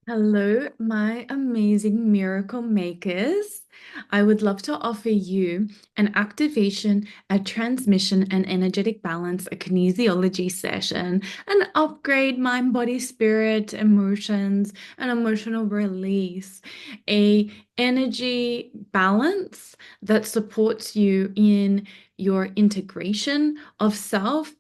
Hello, my amazing miracle makers. I would love to offer you an activation, a transmission, an energetic balance, a kinesiology session, an upgrade mind, body, spirit, emotions, an emotional release, a energy balance that supports you in your integration of self,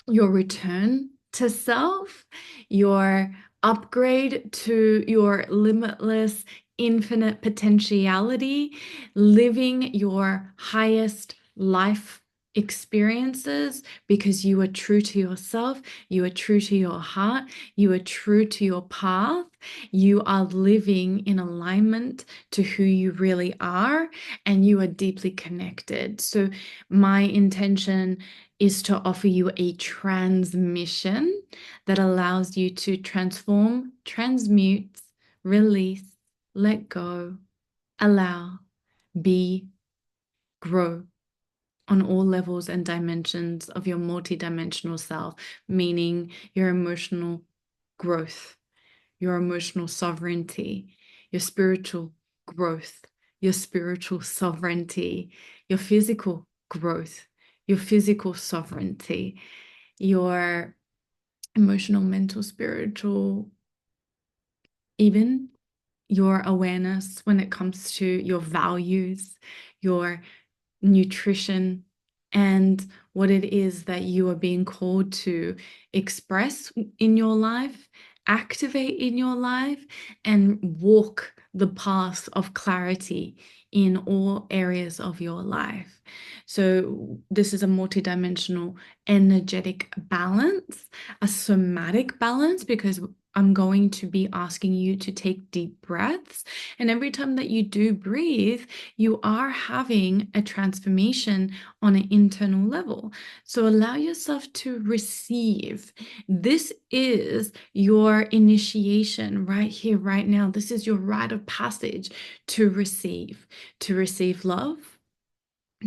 your return to self, your upgrade to your limitless, infinite potentiality, living your highest life experiences because you are true to yourself, you are true to your heart, you are true to your path, you are living in alignment to who you really are, and you are deeply connected. So, my intention is to offer you a transmission that allows you to transform, transmute, release, let go, allow, be, grow on all levels and dimensions of your multidimensional self, meaning your emotional growth, your emotional sovereignty, your spiritual growth, your spiritual sovereignty, your physical growth, your physical sovereignty, your emotional, mental, spiritual, even your awareness when it comes to your values, your nutrition, and what it is that you are being called to express in your life, activate in your life, and walk the path of clarity in all areas of your life. So, this is a multidimensional energetic balance, a somatic balance, because I'm going to be asking you to take deep breaths. And every time that you do breathe, you are having a transformation on an internal level. So allow yourself to receive. This is your initiation right here, right now. This is your rite of passage to receive love,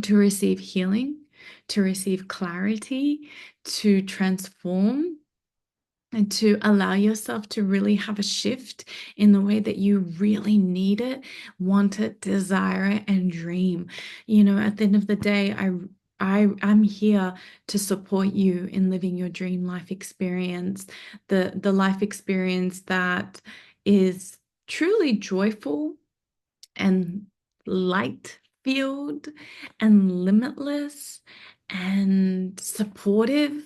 to receive healing, to receive clarity, to transform, and to allow yourself to really have a shift in the way that you really need it, want it, desire it, and dream. At the end of the day, I'm here to support you in living your dream life experience, the life experience that is truly joyful and light filled and limitless and supportive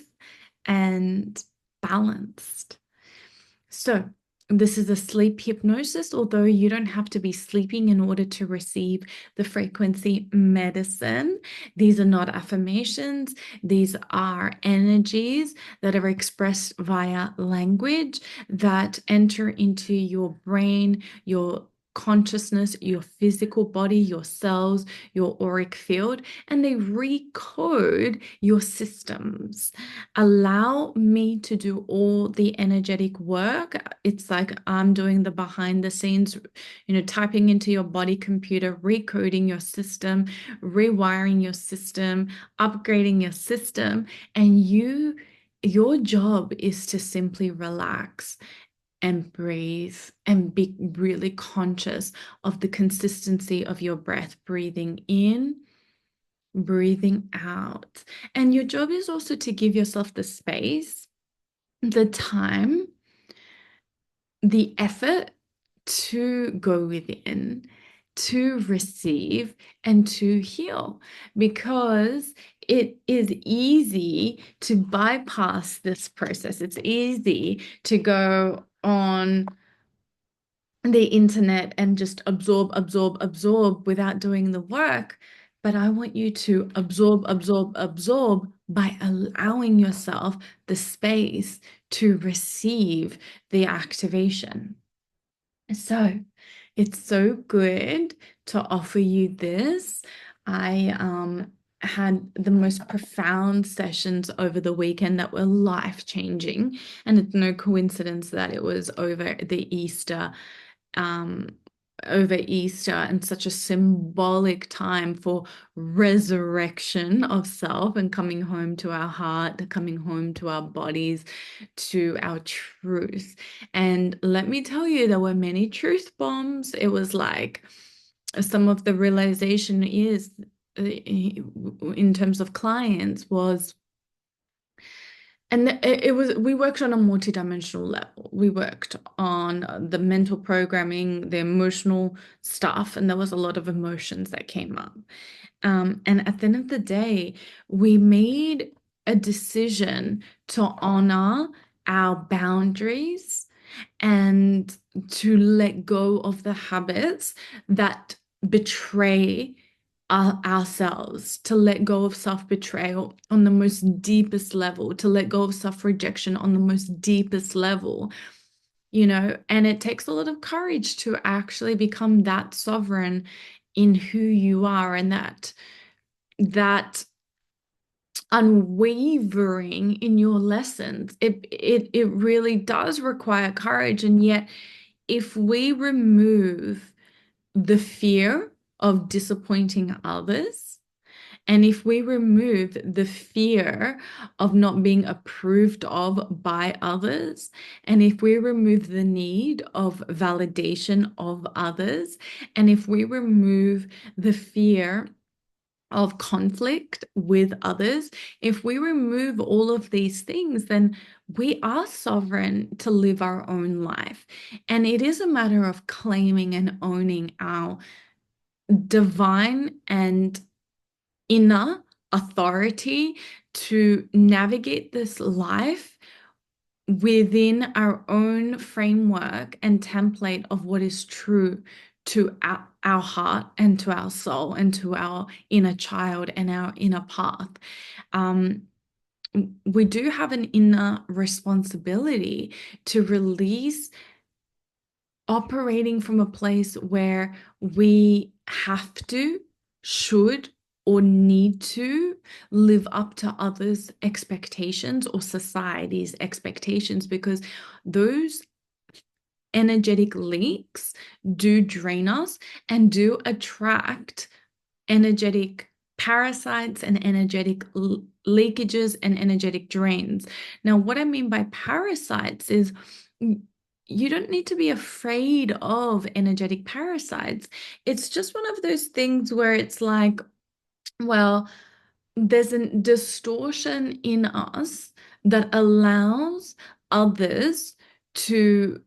and balanced. So, this is a sleep hypnosis, although you don't have to be sleeping in order to receive the frequency medicine. These are not affirmations, these are energies that are expressed via language that enter into your brain, your consciousness, your physical body, your cells, your auric field, and they recode your systems. Allow me to do all the energetic work. It's like I'm doing the behind the scenes, typing into your body computer, recoding your system, rewiring your system, upgrading your system, and your job is to simply relax and breathe and be really conscious of the consistency of your breath, breathing in, breathing out. And your job is also to give yourself the space, the time, the effort to go within, to receive, and to heal, because it is easy to bypass this process. It's easy to go on the internet and just absorb, absorb, absorb without doing the work. But I want you to absorb, absorb, absorb by allowing yourself the space to receive the activation. So it's so good to offer you this. I had the most profound sessions over the weekend that were life-changing, and it's no coincidence that it was over the Easter um, over Easter and such a symbolic time for resurrection of self and coming home to our heart, coming home to our bodies, to our truth. And let me tell you, there were many truth bombs. It was like some of the realization is in terms of clients was and it was, we worked on a multidimensional level. We worked on the mental programming, the emotional stuff, and there was a lot of emotions that came up. And at the end of the day, we made a decision to honor our boundaries and to let go of the habits that betray ourselves, to let go of self-betrayal on the most deepest level, to let go of self-rejection on the most deepest level, and it takes a lot of courage to actually become that sovereign in who you are, and that unwavering in your lessons. It really does require courage. And yet, if we remove the fear of disappointing others, and if we remove the fear of not being approved of by others, and if we remove the need of validation of others, and if we remove the fear of conflict with others, if we remove all of these things, then we are sovereign to live our own life. And it is a matter of claiming and owning our divine and inner authority to navigate this life within our own framework and template of what is true to our heart and to our soul and to our inner child and our inner path. Um, we do have an inner responsibility to release operating from a place where we have to, should, or need to live up to others' expectations or society's expectations, because those energetic leaks do drain us and do attract energetic parasites and energetic leakages and energetic drains. Now, what I mean by parasites is you don't need to be afraid of energetic parasites. It's just one of those things where it's like, well, there's a distortion in us that allows others to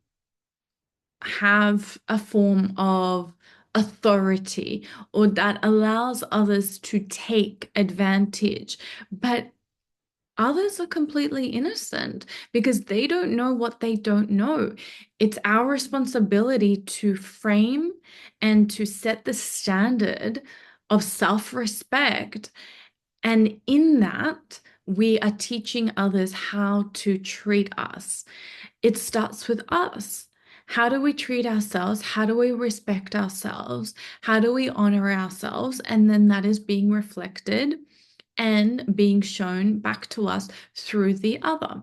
have a form of authority, or that allows others to take advantage. But others are completely innocent because they don't know what they don't know. It's our responsibility to frame and to set the standard of self-respect. And in that, we are teaching others how to treat us. It starts with us. How do we treat ourselves? How do we respect ourselves? How do we honor ourselves? And then that is being reflected and being shown back to us through the other.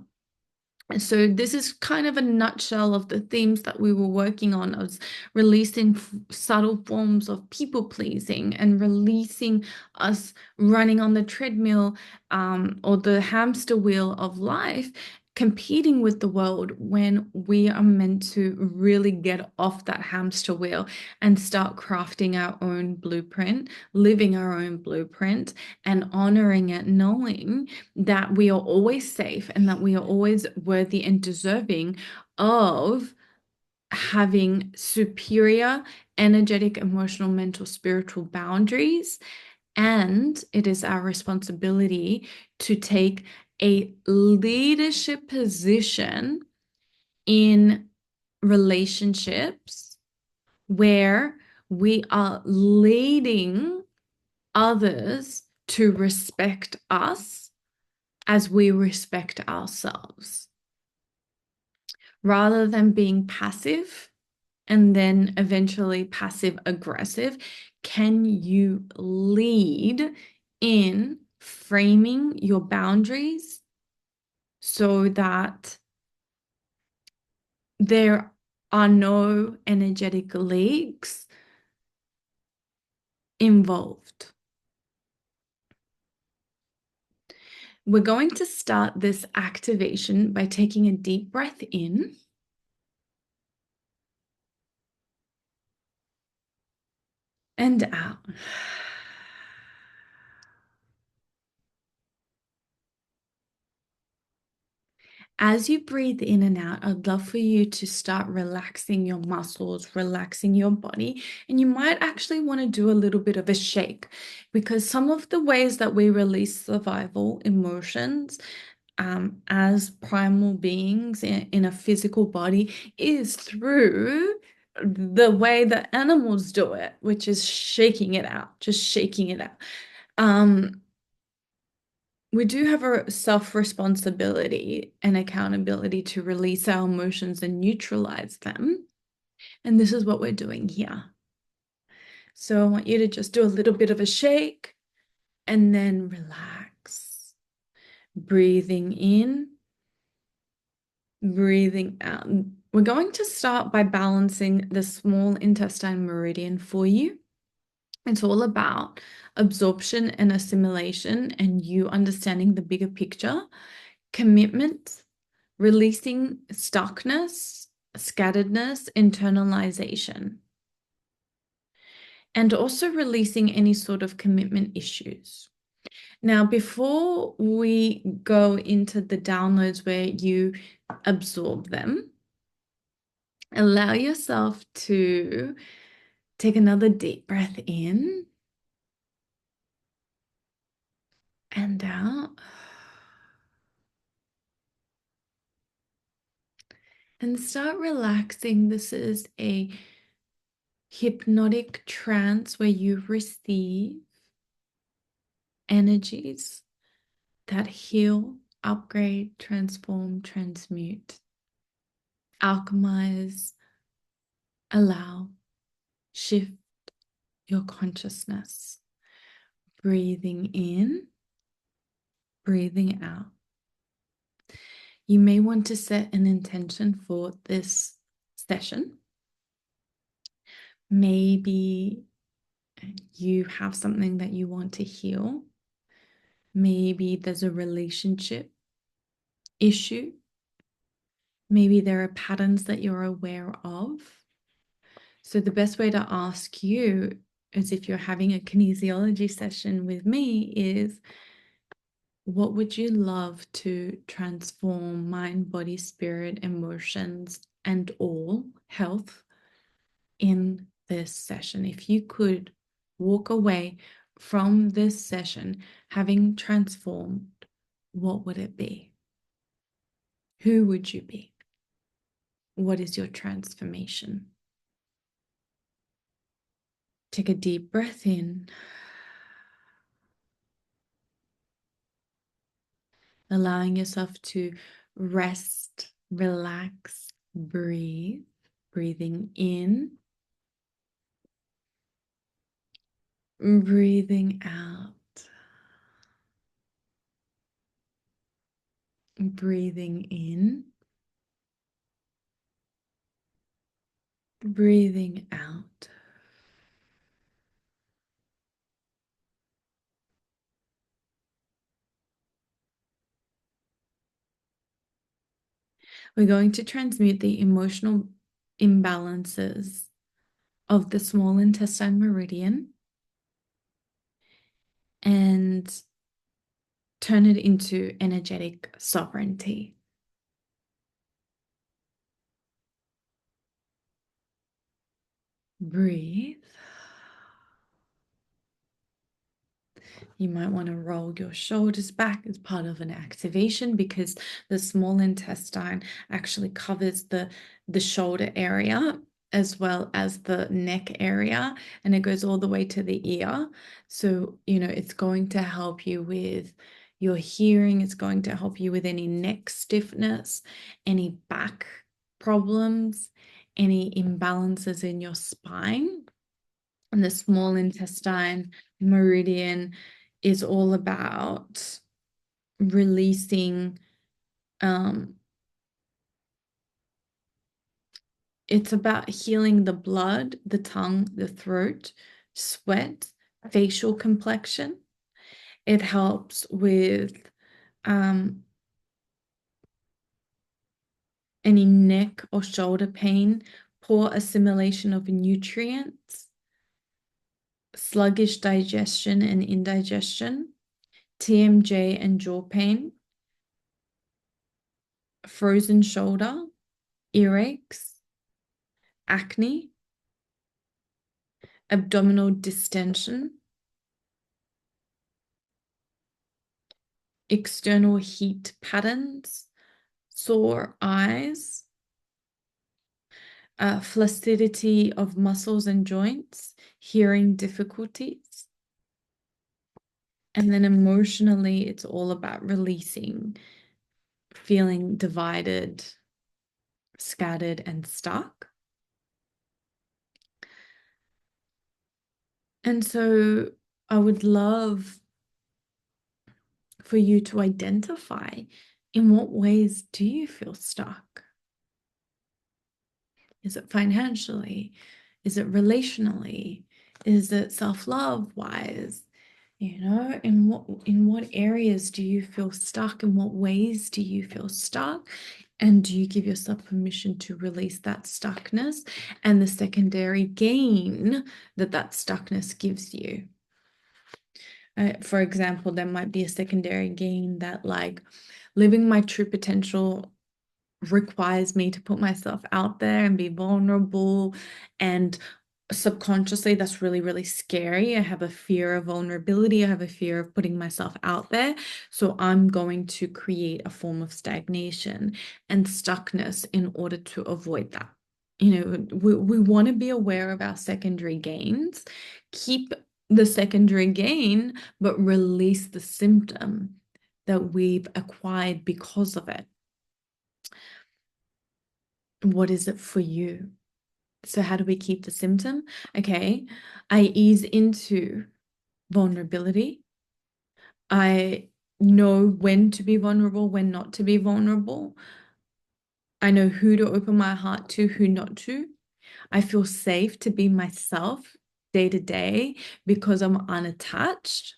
So this is kind of a nutshell of the themes that we were working on. I was releasing subtle forms of people pleasing and releasing us running on the treadmill or the hamster wheel of life, competing with the world, when we are meant to really get off that hamster wheel and start crafting our own blueprint, living our own blueprint, and honoring it, knowing that we are always safe and that we are always worthy and deserving of having superior energetic, emotional, mental, spiritual boundaries. And it is our responsibility to take a leadership position in relationships where we are leading others to respect us as we respect ourselves, rather than being passive and then eventually passive aggressive. Can you lead in framing your boundaries so that there are no energetic leaks involved. We're going to start this activation by taking a deep breath in and out. As you breathe in and out, I'd love for you to start relaxing your muscles, relaxing your body. And you might actually want to do a little bit of a shake, because some of the ways that we release survival emotions as primal beings in a physical body is through the way that animals do it, which is shaking it out, just shaking it out. We do have a self-responsibility and accountability to release our emotions and neutralize them. And this is what we're doing here. So I want you to just do a little bit of a shake and then relax. Breathing in, breathing out. We're going to start by balancing the small intestine meridian for you. It's all about absorption and assimilation and you understanding the bigger picture, commitment, releasing stuckness, scatteredness, internalization, and also releasing any sort of commitment issues. Now, before we go into the downloads where you absorb them, allow yourself to take another deep breath in and out. And start relaxing. This is a hypnotic trance where you receive energies that heal, upgrade, transform, transmute, alchemize, allow, shift your consciousness. Breathing in, breathing out. You may want to set an intention for this session. Maybe you have something that you want to heal. Maybe there's a relationship issue. Maybe there are patterns that you're aware of. So the best way to ask you is, if you're having a kinesiology session with me, is what would you love to transform mind, body, spirit, emotions, and all health in this session? If you could walk away from this session having transformed, what would it be? Who would you be? What is your transformation? Take a deep breath in, allowing yourself to rest, relax, breathe, breathing in, breathing out, breathing in, breathing out. We're going to transmute the emotional imbalances of the small intestine meridian and turn it into energetic sovereignty. Breathe. You might want to roll your shoulders back as part of an activation, because the small intestine actually covers the shoulder area as well as the neck area, and it goes all the way to the ear. So, it's going to help you with your hearing. It's going to help you with any neck stiffness, any back problems, any imbalances in your spine. And the small intestine meridian is all about releasing It's about healing the blood, the tongue, the throat, sweat, facial complexion. It helps with um, any neck or shoulder pain, poor assimilation of nutrients, sluggish digestion and indigestion, TMJ and jaw pain, frozen shoulder, earaches, acne, abdominal distension, external heat patterns, sore eyes, flaccidity of muscles and joints, hearing difficulties. And then emotionally, it's all about releasing, feeling divided, scattered, and stuck. And so I would love for you to identify, in what ways do you feel stuck? Is it financially? Is it relationally? Is it self-love wise? In what areas do you feel stuck? In what ways do you feel stuck? And do you give yourself permission to release that stuckness and the secondary gain that that stuckness gives you? For example, there might be a secondary gain that, like, living my true potential requires me to put myself out there and be vulnerable. And subconsciously, that's really, really scary. I have a fear of vulnerability. I have a fear of putting myself out there. So I'm going to create a form of stagnation and stuckness in order to avoid that. We want to be aware of our secondary gains, keep the secondary gain, but release the symptom that we've acquired because of it. What is it for you? So how do we keep the symptom? Okay, I ease into vulnerability. I know when to be vulnerable, when not to be vulnerable. I know who to open my heart to, who not to. I feel safe to be myself day to day because I'm unattached.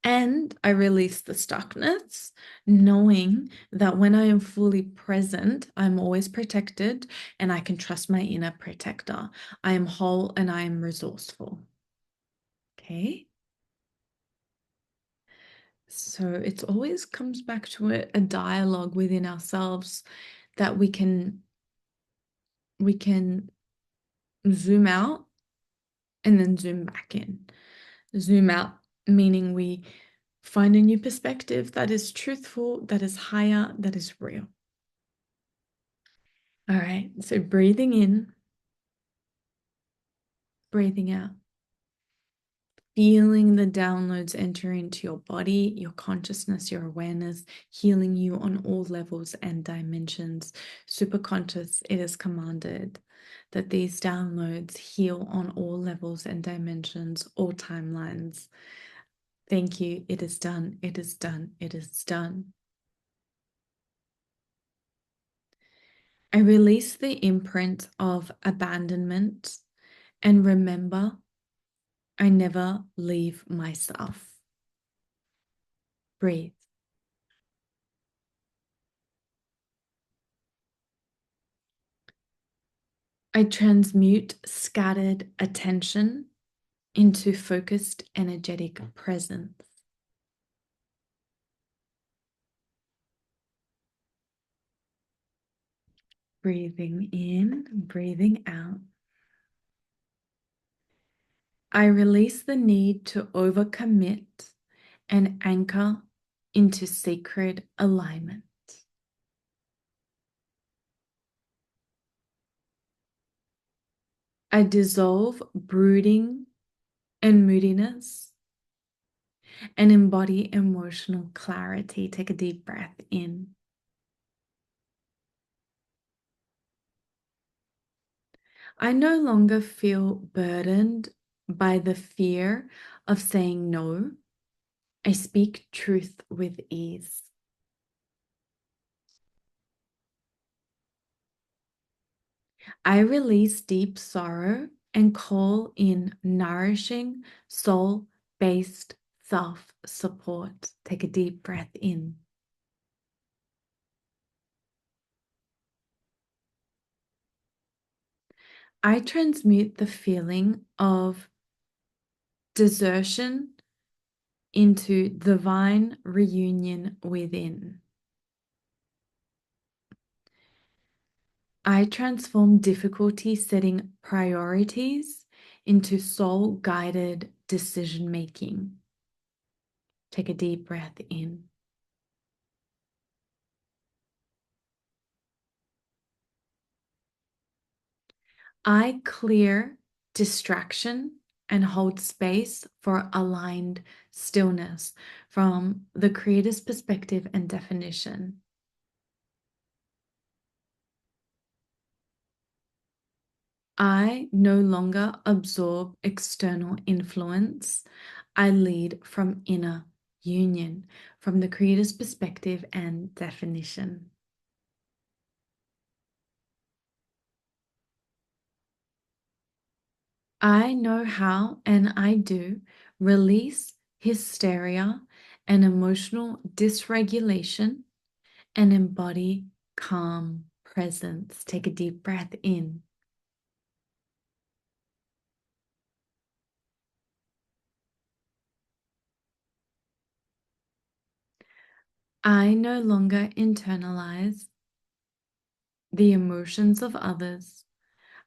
And I release the stuckness, knowing that when I am fully present, I'm always protected and I can trust my inner protector. I am whole and I am resourceful. Okay. So it always comes back to a dialogue within ourselves that we can zoom out and then zoom back in. Zoom out, meaning we find a new perspective that is truthful, that is higher, that is real. All right, so breathing in, breathing out, feeling the downloads enter into your body, your consciousness, your awareness, healing you on all levels and dimensions. Superconscious, it is commanded that these downloads heal on all levels and dimensions, all timelines. Thank you. It is done. It is done. It is done. I release the imprint of abandonment and remember, I never leave myself. Breathe. I transmute scattered attention into focused energetic presence. Breathing in, breathing out. I release the need to overcommit and anchor into sacred alignment. I dissolve brooding and moodiness and embody emotional clarity. Take a deep breath in. I no longer feel burdened by the fear of saying no. I speak truth with ease. I release deep sorrow and call in nourishing, soul based self support. Take a deep breath in. I transmute the feeling of desertion into divine reunion within. I transform difficulty setting priorities into soul guided decision making. Take a deep breath in. I clear distraction and hold space for aligned stillness from the creator's perspective and definition. I no longer absorb external influence. I lead from inner union, from the creator's perspective and definition. I know how, and I do, release hysteria and emotional dysregulation and embody calm presence. Take a deep breath in. I no longer internalize the emotions of others.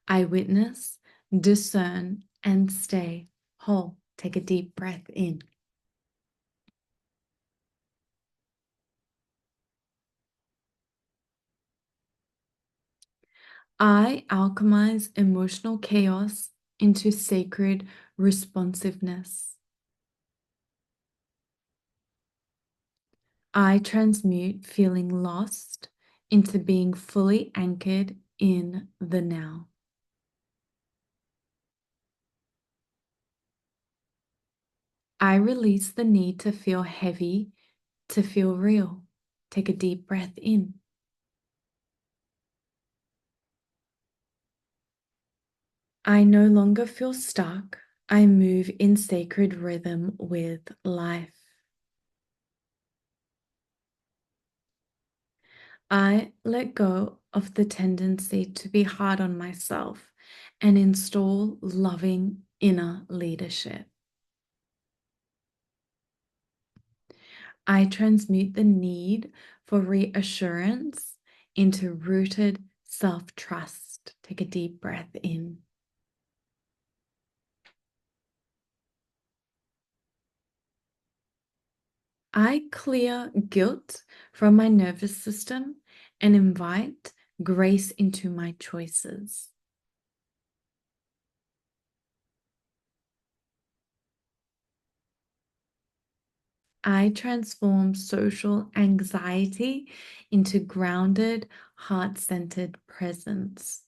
I witness, discern, and stay whole. Take a deep breath in. I alchemize emotional chaos into sacred responsiveness. I transmute feeling lost into being fully anchored in the now. I release the need to feel heavy to feel real. Take a deep breath in. I no longer feel stuck. I move in sacred rhythm with life. I let go of the tendency to be hard on myself and install loving inner leadership. I transmute the need for reassurance into rooted self trust. Take a deep breath in. I clear guilt from my nervous system and invite grace into my choices. I transform social anxiety into grounded, heart centered presence.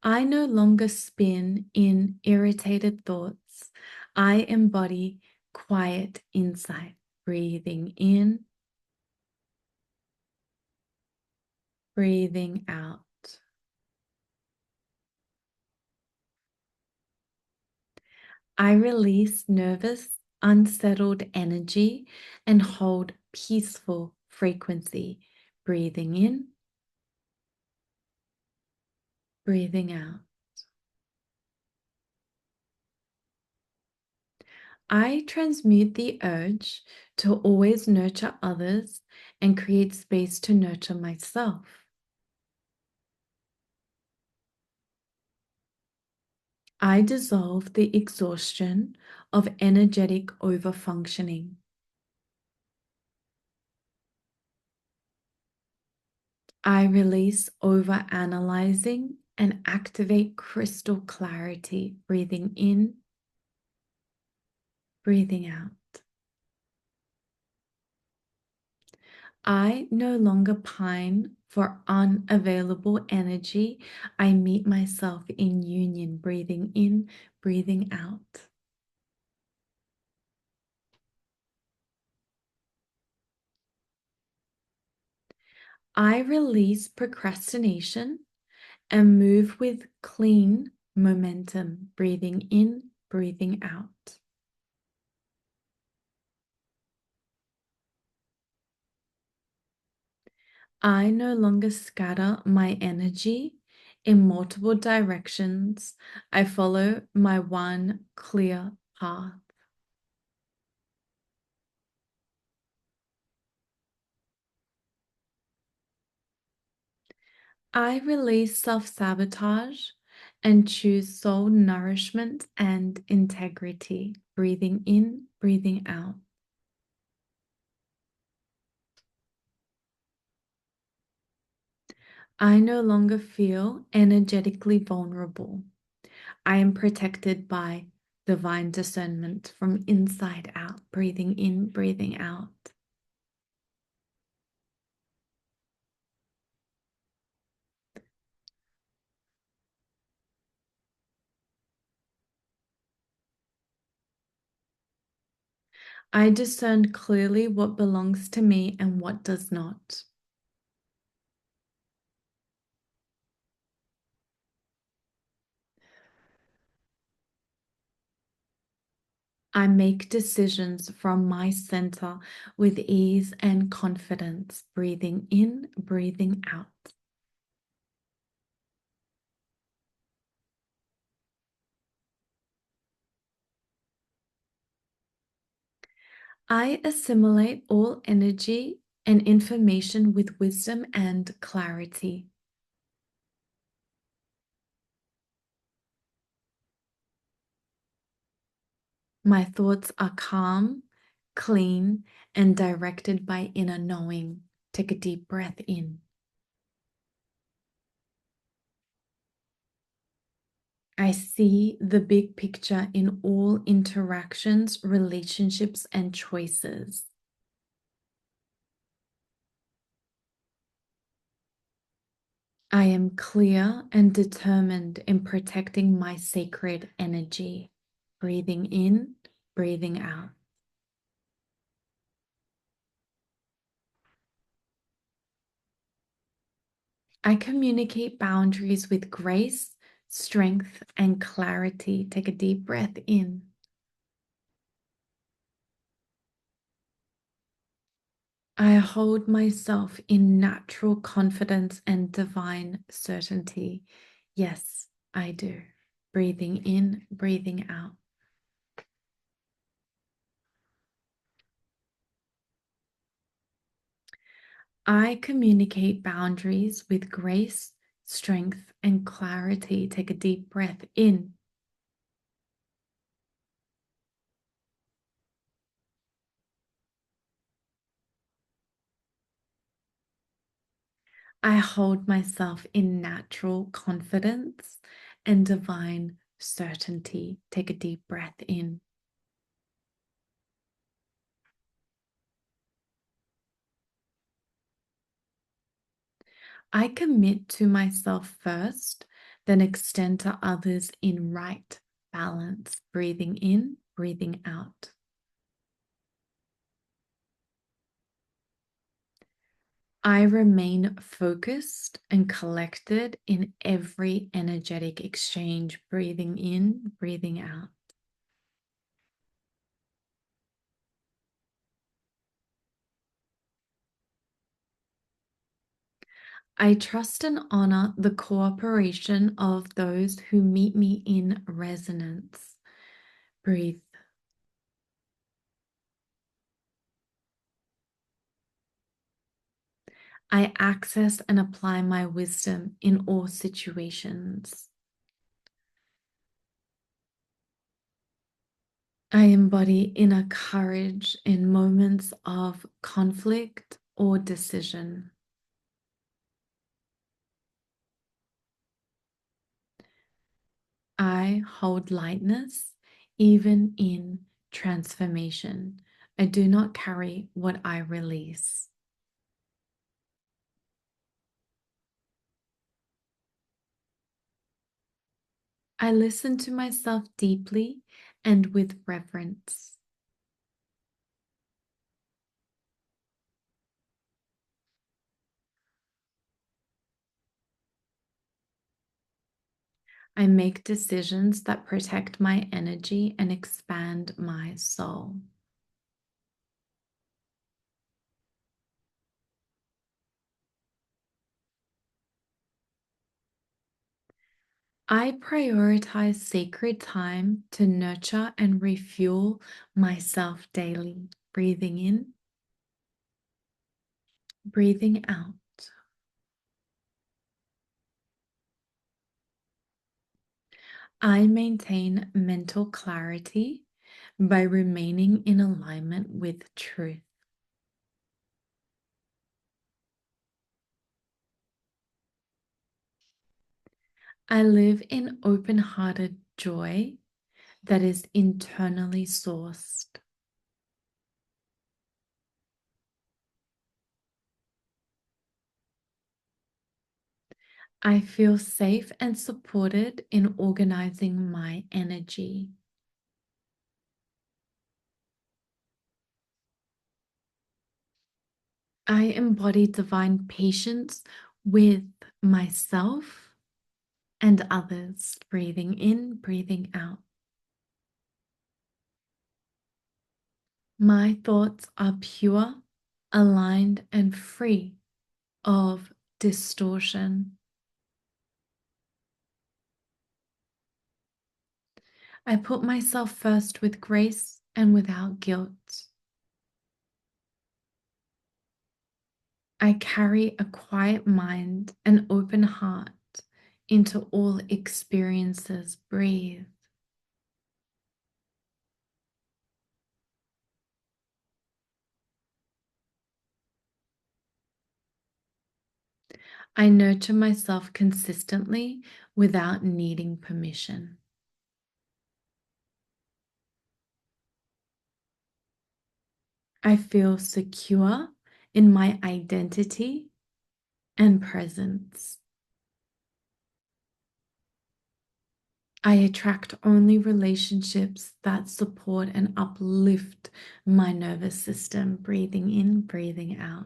I no longer spin in irritated thoughts. I embody quiet insight, breathing in, breathing out. I release nervous, unsettled energy and hold peaceful frequency, breathing in, breathing out. I transmute the urge to always nurture others and create space to nurture myself. I dissolve the exhaustion of energetic overfunctioning. I release overanalyzing and activate crystal clarity, breathing in, breathing out. I no longer pine for unavailable energy. I meet myself in union, breathing in, breathing out. I release procrastination and move with clean momentum, breathing in, breathing out. I no longer scatter my energy in multiple directions. I follow my one clear path. I release self sabotage and choose soul nourishment and integrity, breathing in, breathing out. I no longer feel energetically vulnerable. I am protected by divine discernment from inside out, breathing in, breathing out. I discern clearly what belongs to me and what does not. I make decisions from my center with ease and confidence, breathing in, breathing out. I assimilate all energy and information with wisdom and clarity. My thoughts are calm, clean, and directed by inner knowing. Take a deep breath in. I see the big picture in all interactions, relationships, and choices. I am clear and determined in protecting my sacred energy. Breathing in, breathing out. I communicate boundaries with grace, strength, and clarity. Take a deep breath in. I hold myself in natural confidence and divine certainty. Yes, I do. Breathing in, breathing out. I communicate boundaries with grace, strength, and clarity. Take a deep breath in. I hold myself in natural confidence and divine certainty. Take a deep breath in. I commit to myself first, then extend to others in right balance. Breathing in, breathing out. I remain focused and collected in every energetic exchange. Breathing in, breathing out. I trust and honor the cooperation of those who meet me in resonance. Breathe. I access and apply my wisdom in all situations. I embody inner courage in moments of conflict or decision. I hold lightness even in transformation. I do not carry what I release. I listen to myself deeply and with reverence. I make decisions that protect my energy and expand my soul. I prioritize sacred time to nurture and refuel myself daily. Breathing in, breathing out. I maintain mental clarity by remaining in alignment with truth. I live in open hearted joy that is internally sourced. I feel safe and supported in organizing my energy. I embody divine patience with myself and others. Breathing in, breathing out. My thoughts are pure, aligned, and free of distortion. I put myself first with grace and without guilt. I carry a quiet mind and open heart into all experiences. Breathe. I nurture myself consistently without needing permission. I feel secure in my identity and presence. I attract only relationships that support and uplift my nervous system. Breathing in, breathing out.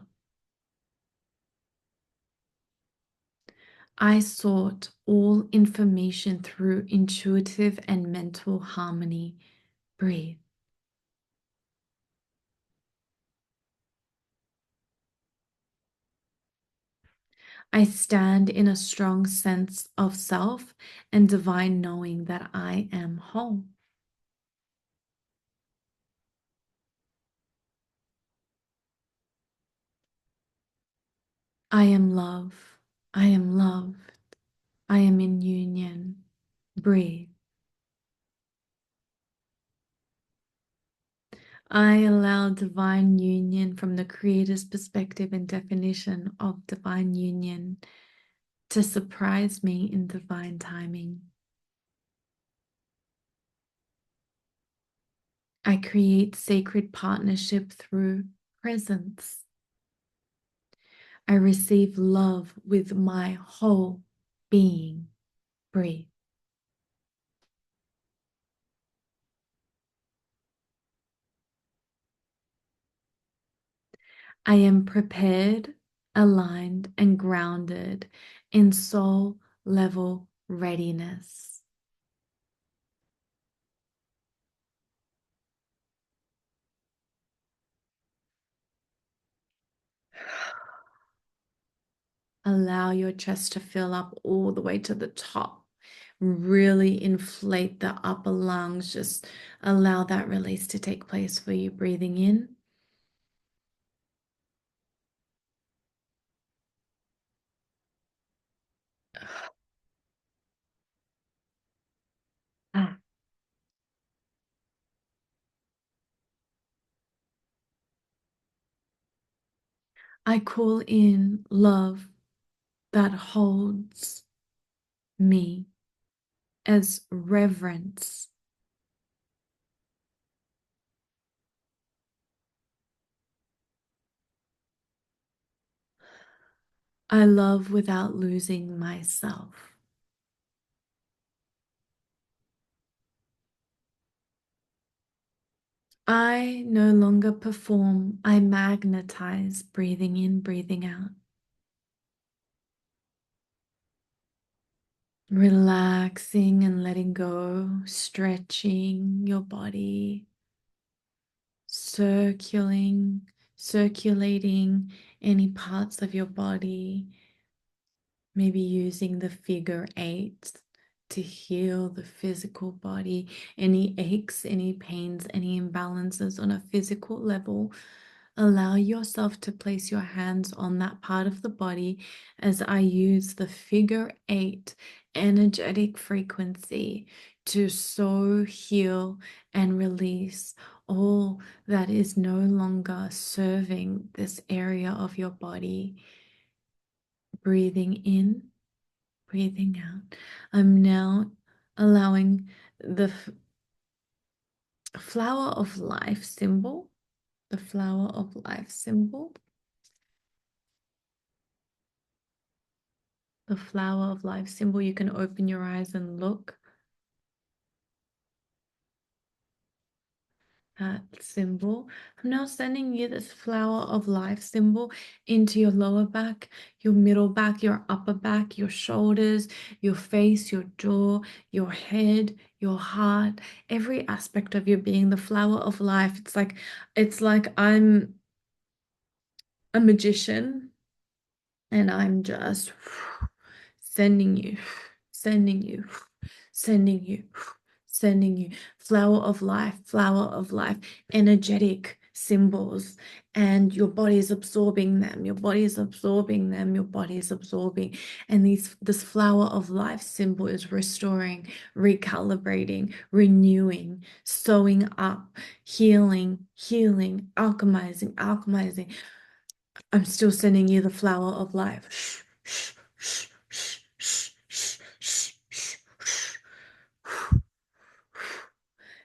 I sought all information through intuitive and mental harmony. Breathe. I stand in a strong sense of self and divine knowing that I am whole. I am love. I am loved. I am in union. Breathe. I allow divine union from the Creator's perspective and definition of divine union to surprise me in divine timing. I create sacred partnership through presence. I receive love with my whole being. Breathe. I am prepared, aligned, and grounded in soul level readiness. Allow your chest to fill up all the way to the top. Really inflate the upper lungs. Just allow that release to take place for you. Breathing in. Ah. I call in love that holds me as reverence. I love without losing myself. I no longer perform, I magnetize, breathing in, breathing out. Relaxing and letting go, stretching your body, circulating any parts of your body, maybe using the figure eight to heal the physical body, any aches, any pains, any imbalances on a physical level. Allow yourself to place your hands on that part of the body as I use the figure eight energetic frequency to so heal and release all that is no longer serving this area of your body. Breathing in, breathing out. I'm now allowing the flower of life symbol, the flower of life symbol, the flower of life symbol. You can open your eyes and look. That symbol. I'm now sending you this flower of life symbol into your lower back, your middle back, your upper back, your shoulders, your face, your jaw, your head, your heart, every aspect of your being, the flower of life. It's like I'm a magician and I'm just sending you, sending you, sending you, sending you flower of life, energetic symbols, and your body is absorbing them, your body is absorbing them, your body is absorbing. And this flower of life symbol is restoring, recalibrating, renewing, sewing up, healing, alchemizing. I'm still sending you the flower of life.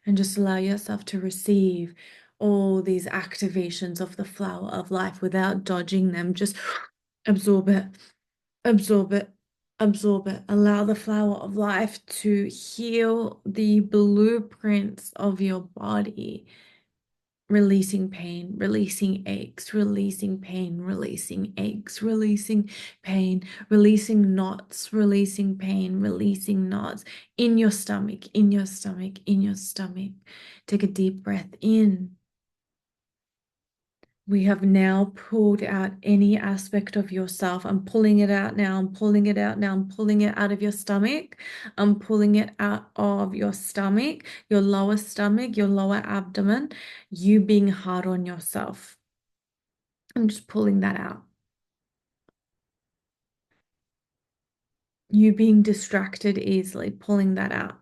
And just allow yourself to receive all these activations of the flower of life without dodging them. Just absorb it, absorb it, absorb it. Allow the flower of life to heal the blueprints of your body, releasing pain, releasing aches, releasing pain, releasing aches, releasing pain, releasing knots, releasing pain, releasing knots in your stomach, in your stomach, in your stomach. Take a deep breath in. We have now pulled out any aspect of yourself. I'm pulling it out now. I'm pulling it out now. I'm pulling it out of your stomach. I'm pulling it out of your stomach, your lower abdomen, you being hard on yourself. I'm just pulling that out. You being distracted easily, pulling that out.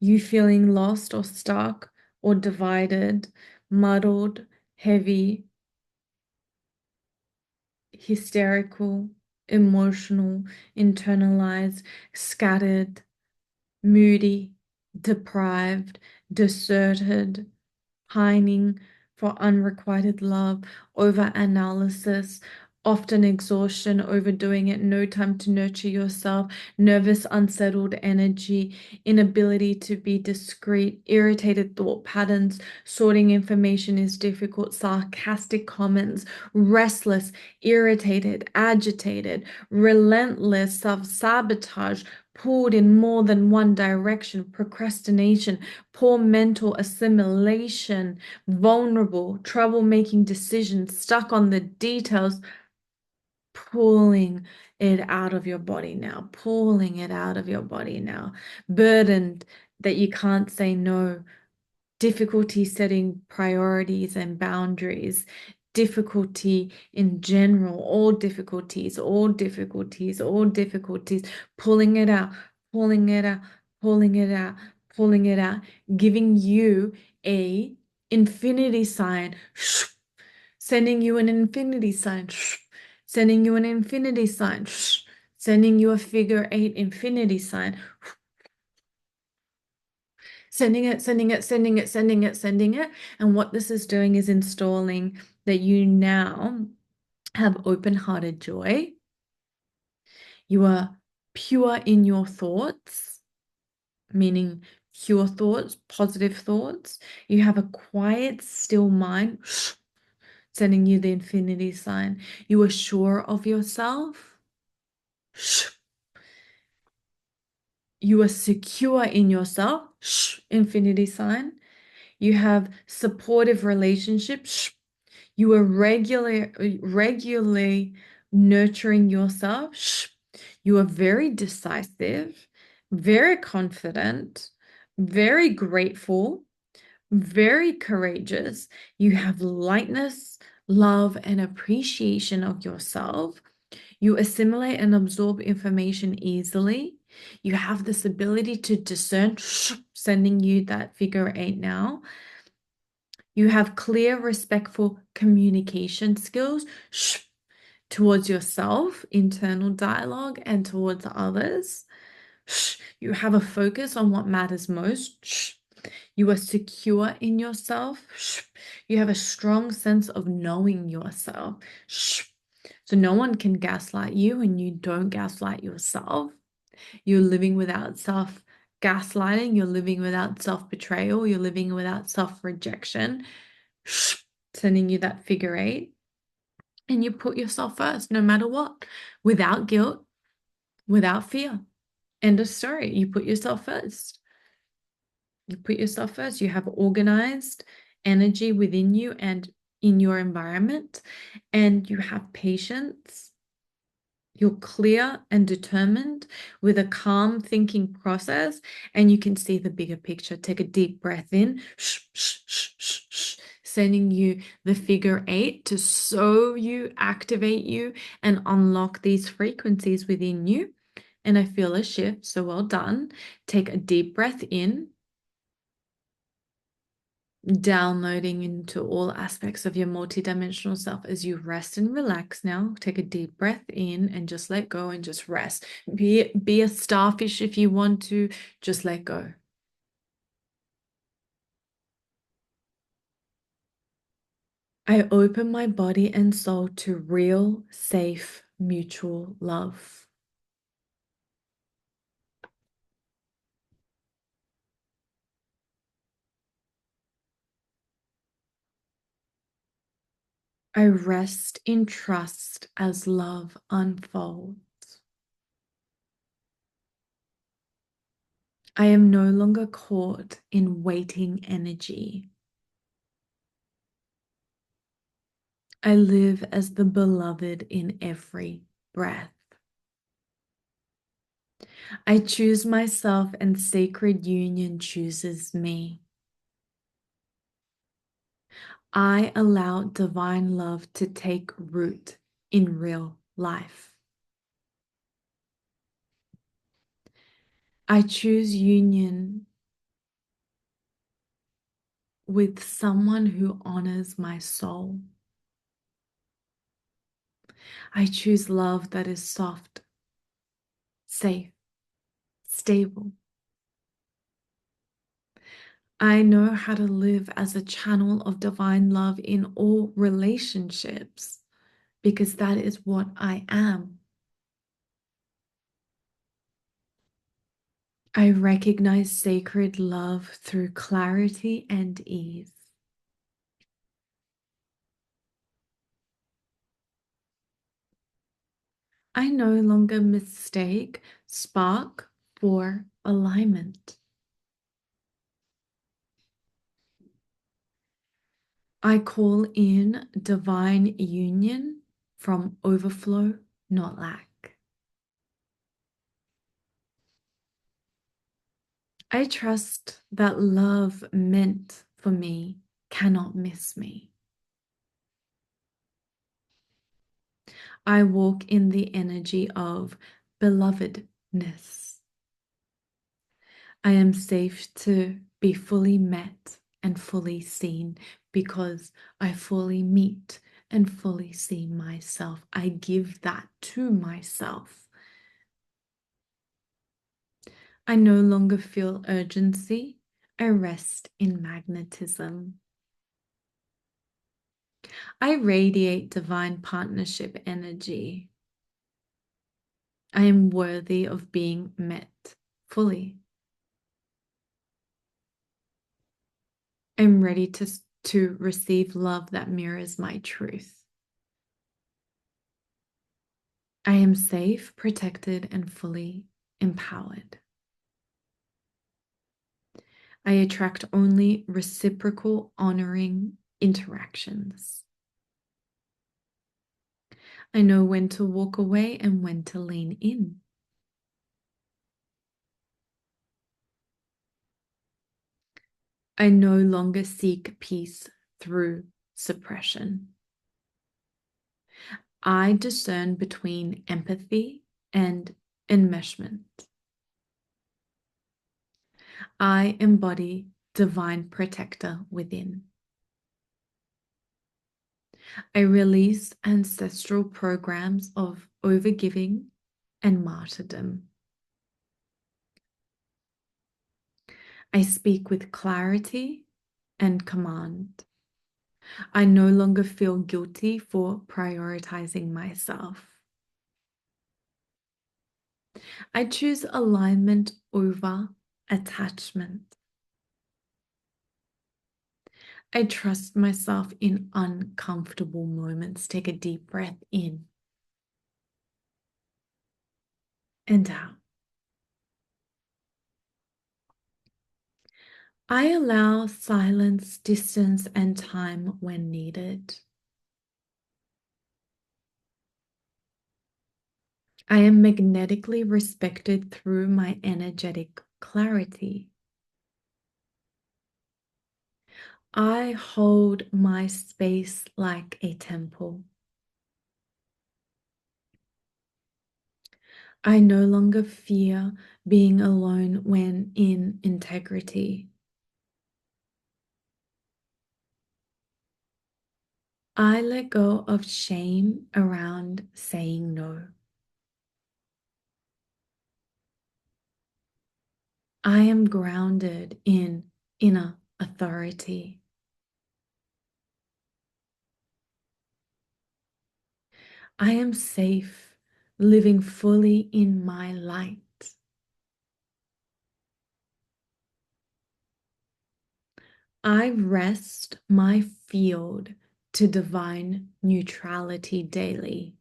You feeling lost or stuck or divided, muddled, heavy, hysterical, emotional, internalized, scattered, moody, deprived, deserted, pining for unrequited love, overanalysis, often exhaustion, overdoing it, no time to nurture yourself, nervous, unsettled energy, inability to be discreet, irritated thought patterns, sorting information is difficult, sarcastic comments, restless, irritated, agitated, relentless self-sabotage, pulled in more than one direction, procrastination, poor mental assimilation, vulnerable, trouble making decisions, stuck on the details, pulling it out of your body now, pulling it out of your body now, burdened that you can't say no, difficulty setting priorities and boundaries, difficulty in general, all difficulties, pulling it out, pulling it out, pulling it out, pulling it out, giving you a infinity sign, sending you an infinity sign, sending you an infinity sign, sending you a figure eight infinity sign, sending it, sending it, sending it, sending it, sending it. And what this is doing is installing that you now have open-hearted joy. You are pure in your thoughts, meaning pure thoughts, positive thoughts. You have a quiet, still mind, sending you the infinity sign. You are sure of yourself. You are secure in yourself. Shh, infinity sign. You have supportive relationships. Shh. You are regularly nurturing yourself. Shh. You are very decisive, very confident, very grateful, very courageous. You have lightness, love, and appreciation of yourself. You assimilate and absorb information easily. You have this ability to discern, sending you that figure eight now. You have clear, respectful communication skills towards yourself, internal dialogue, and towards others. You have a focus on what matters most. You are secure in yourself. You have a strong sense of knowing yourself. So no one can gaslight you and you don't gaslight yourself. You're living without self gaslighting. You're living without self betrayal. You're living without self rejection. Sending you that figure eight. And you put yourself first no matter what, without guilt, without fear. End of story. You put yourself first. You put yourself first. You have organized energy within you and in your environment, and you have patience. You're clear and determined with a calm thinking process, and you can see the bigger picture. Take a deep breath in, sending you the figure eight to show you, activate you, and unlock these frequencies within you. And I feel a shift, so well done. Take a deep breath in, downloading into all aspects of your multidimensional self as you rest and relax now. Take a deep breath in and just let go and just rest. Be a starfish if you want to, just let go. I open my body and soul to real, safe, mutual love. I rest in trust as love unfolds. I am no longer caught in waiting energy. I live as the beloved in every breath. I choose myself and sacred union chooses me. I allow divine love to take root in real life. I choose union with someone who honors my soul. I choose love that is soft, safe, stable. I know how to live as a channel of divine love in all relationships because that is what I am. I recognize sacred love through clarity and ease. I no longer mistake spark for alignment. I call in divine union from overflow, not lack. I trust that love meant for me cannot miss me. I walk in the energy of belovedness. I am safe to be fully met and fully seen because I fully meet and fully see myself. I give that to myself. I no longer feel urgency. I rest in magnetism. I radiate divine partnership energy. I am worthy of being met fully. I'm ready to receive love that mirrors my truth. I am safe, protected, and fully empowered. I attract only reciprocal, honoring interactions. I know when to walk away and when to lean in. I no longer seek peace through suppression. I discern between empathy and enmeshment. I embody divine protector within. I release ancestral programs of overgiving and martyrdom. I speak with clarity and command. I no longer feel guilty for prioritizing myself. I choose alignment over attachment. I trust myself in uncomfortable moments. Take a deep breath in and out. I allow silence, distance, and time when needed. I am magnetically respected through my energetic clarity. I hold my space like a temple. I no longer fear being alone when in integrity. I let go of shame around saying no. I am grounded in inner authority. I am safe living fully in my light. I rest my field to divine neutrality daily.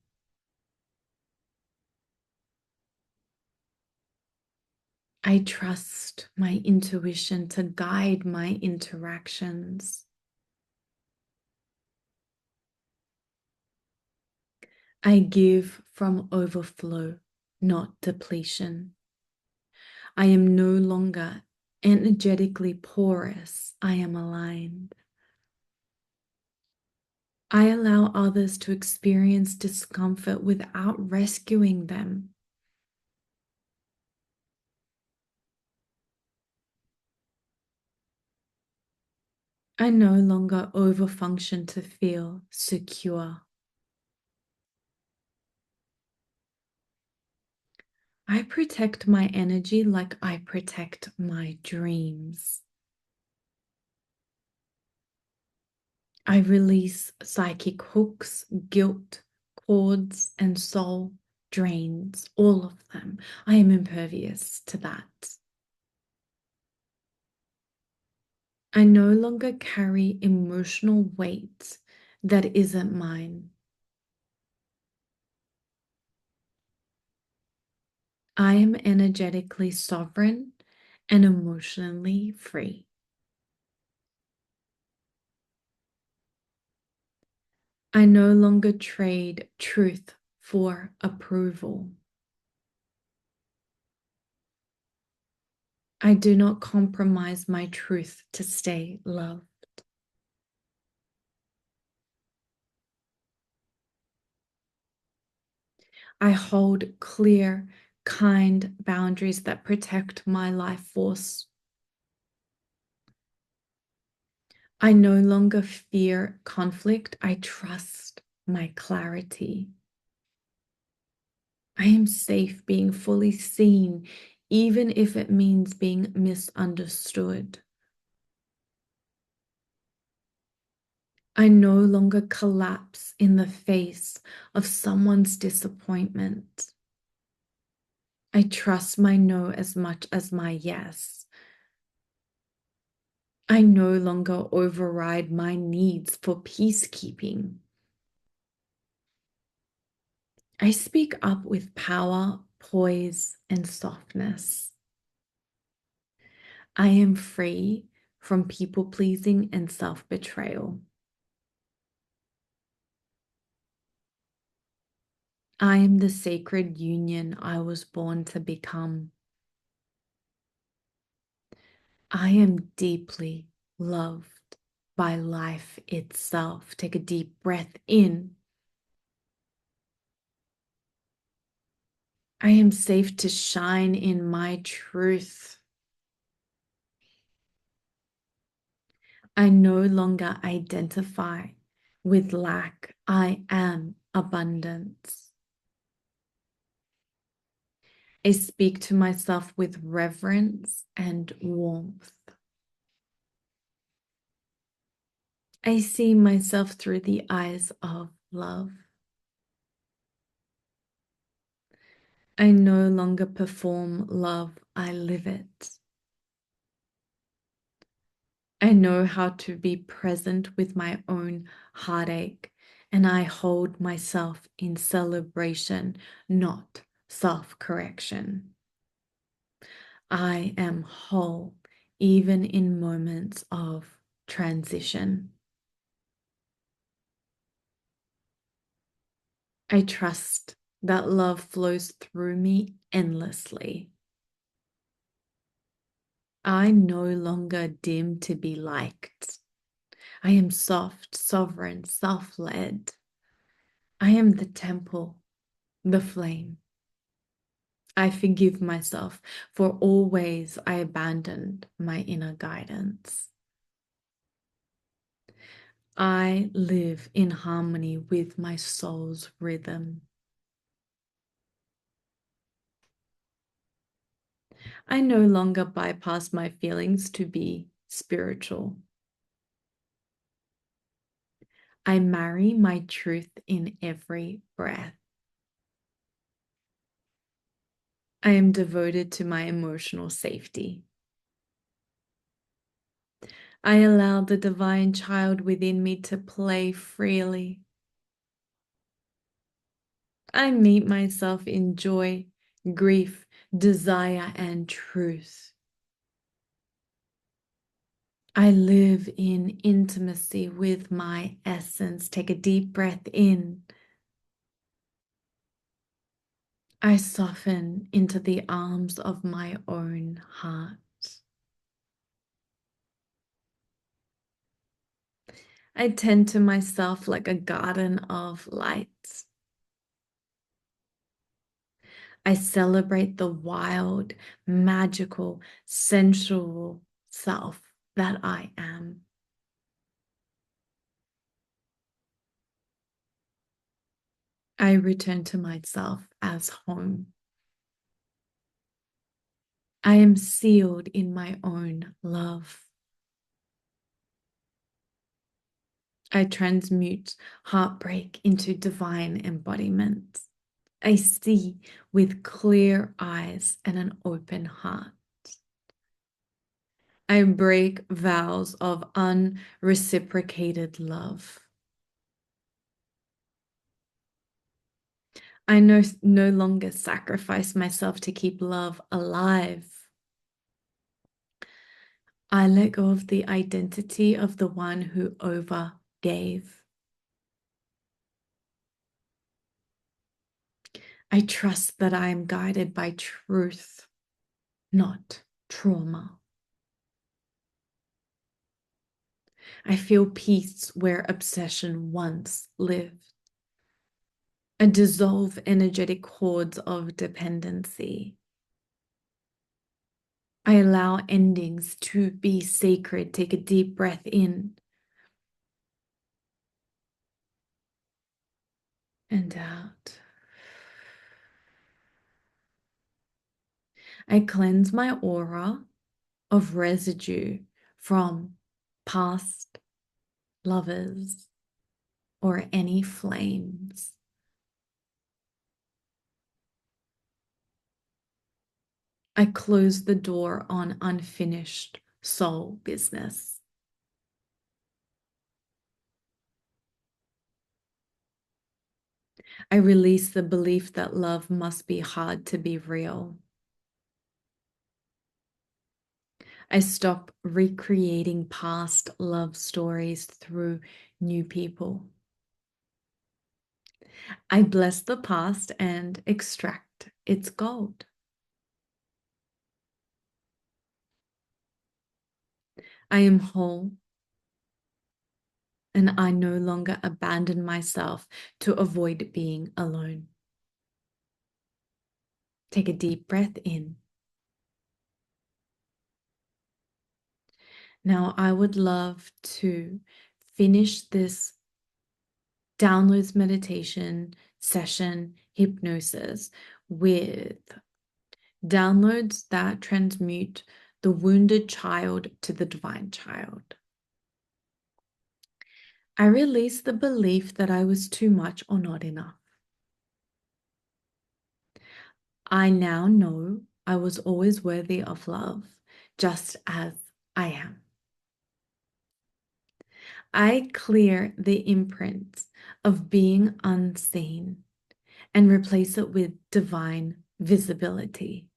I trust my intuition to guide my interactions. I give from overflow, not depletion. I am no longer energetically porous. I am aligned. I allow others to experience discomfort without rescuing them. I no longer overfunction to feel secure. I protect my energy like I protect my dreams. I release psychic hooks, guilt, cords, and soul drains, all of them. I am impervious to that. I no longer carry emotional weight that isn't mine. I am energetically sovereign and emotionally free. I no longer trade truth for approval. I do not compromise my truth to stay loved. I hold clear, kind boundaries that protect my life force. I no longer fear conflict. I trust my clarity. I am safe being fully seen, even if it means being misunderstood. I no longer collapse in the face of someone's disappointment. I trust my no as much as my yes. I no longer override my needs for peacekeeping. I speak up with power, poise, and softness. I am free from people pleasing and self betrayal. I am the sacred union I was born to become. I am deeply loved by life itself. Take a deep breath in. I am safe to shine in my truth. I no longer identify with lack. I am abundance. I speak to myself with reverence and warmth. I see myself through the eyes of love. I no longer perform love, I live it. I know how to be present with my own heartache, and I hold myself in celebration, not self-correction. I am whole, even in moments of transition. I trust that love flows through me endlessly. I no longer dim to be liked. I am soft, sovereign, self-led. I am the temple, the flame. I forgive myself for all ways I abandoned my inner guidance. I live in harmony with my soul's rhythm. I no longer bypass my feelings to be spiritual. I marry my truth in every breath. I am devoted to my emotional safety. I allow the divine child within me to play freely. I meet myself in joy, grief, desire, and truth. I live in intimacy with my essence. Take a deep breath in. I soften into the arms of my own heart. I tend to myself like a garden of lights. I celebrate the wild, magical, sensual self that I am. I return to myself as home. I am sealed in my own love. I transmute heartbreak into divine embodiment. I see with clear eyes and an open heart. I break vows of unreciprocated love. I no longer sacrifice myself to keep love alive. I let go of the identity of the one who overgave. I trust that I am guided by truth, not trauma. I feel peace where obsession once lived. I dissolve energetic cords of dependency. I allow endings to be sacred. Take a deep breath in and out. I cleanse my aura of residue from past lovers or any flames. I close the door on unfinished soul business. I release the belief that love must be hard to be real. I stop recreating past love stories through new people. I bless the past and extract its gold. I am whole and I no longer abandon myself to avoid being alone. Take a deep breath in. Now, I would love to finish this downloads meditation session hypnosis with downloads that transmute the wounded child to the divine child. I release the belief that I was too much or not enough. I now know I was always worthy of love, just as I am. I clear the imprint of being unseen and replace it with divine visibility.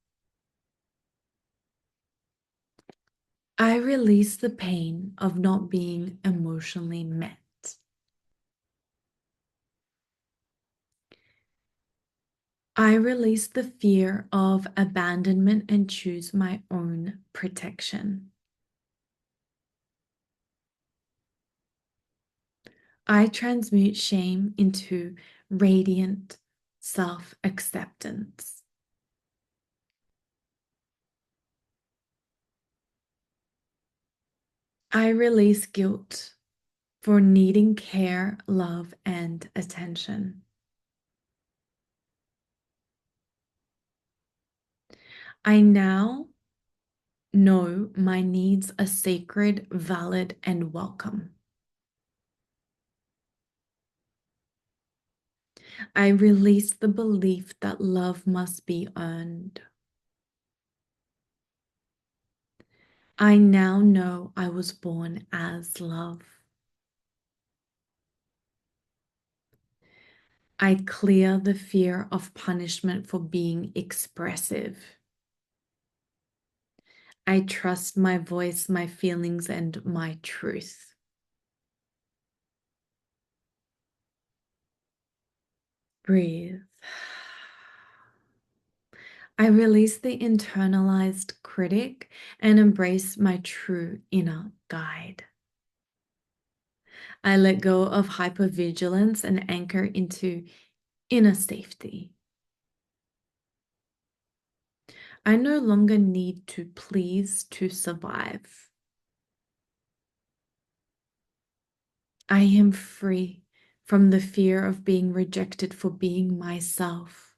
I release the pain of not being emotionally met. I release the fear of abandonment and choose my own protection. I transmute shame into radiant self-acceptance. I release guilt for needing care, love, and attention. I now know my needs are sacred, valid, and welcome. I release the belief that love must be earned. I now know I was born as love. I clear the fear of punishment for being expressive. I trust my voice, my feelings, and my truth. Breathe. I release the internalized critic and embrace my true inner guide. I let go of hypervigilance and anchor into inner safety. I no longer need to please to survive. I am free from the fear of being rejected for being myself.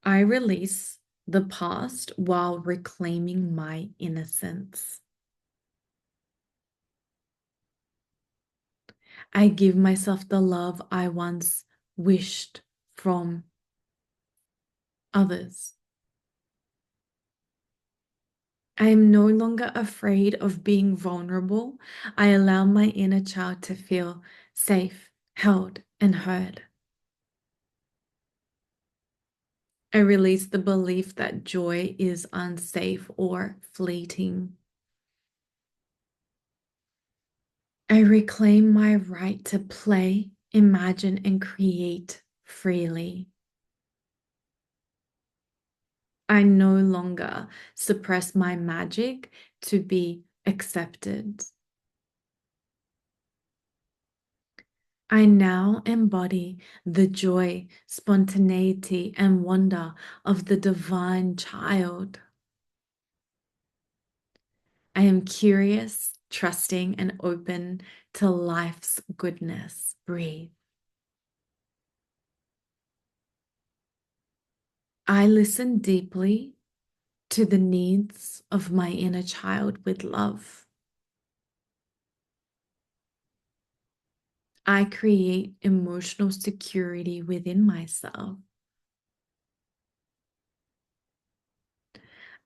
I release the past while reclaiming my innocence. I give myself the love I once wished from others. I am no longer afraid of being vulnerable. I allow my inner child to feel safe, held, and heard. I release the belief that joy is unsafe or fleeting. I reclaim my right to play, imagine, and create freely. I no longer suppress my magic to be accepted. I now embody the joy, spontaneity, and wonder of the divine child. I am curious, trusting, and open to life's goodness. Breathe. I listen deeply to the needs of my inner child with love. I create emotional security within myself.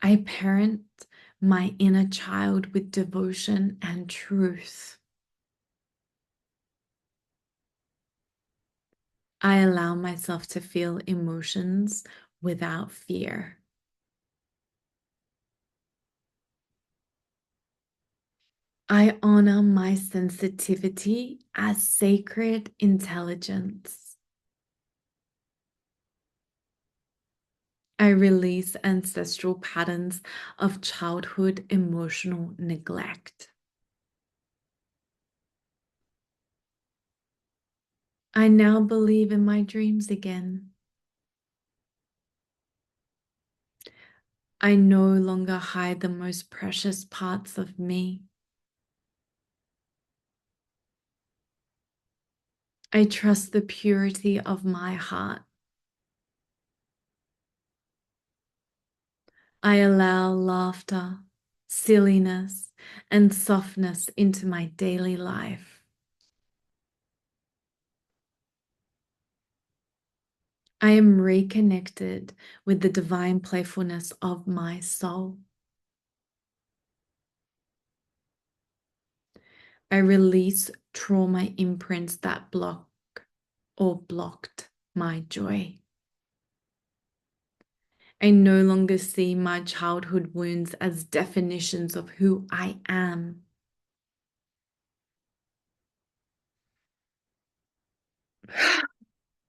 I parent my inner child with devotion and truth. I allow myself to feel emotions without fear. I honor my sensitivity as sacred intelligence. I release ancestral patterns of childhood emotional neglect. I now believe in my dreams again. I no longer hide the most precious parts of me. I trust the purity of my heart. I allow laughter, silliness, and softness into my daily life. I am reconnected with the divine playfulness of my soul. I release trauma imprints that block or blocked my joy. I no longer see my childhood wounds as definitions of who I am.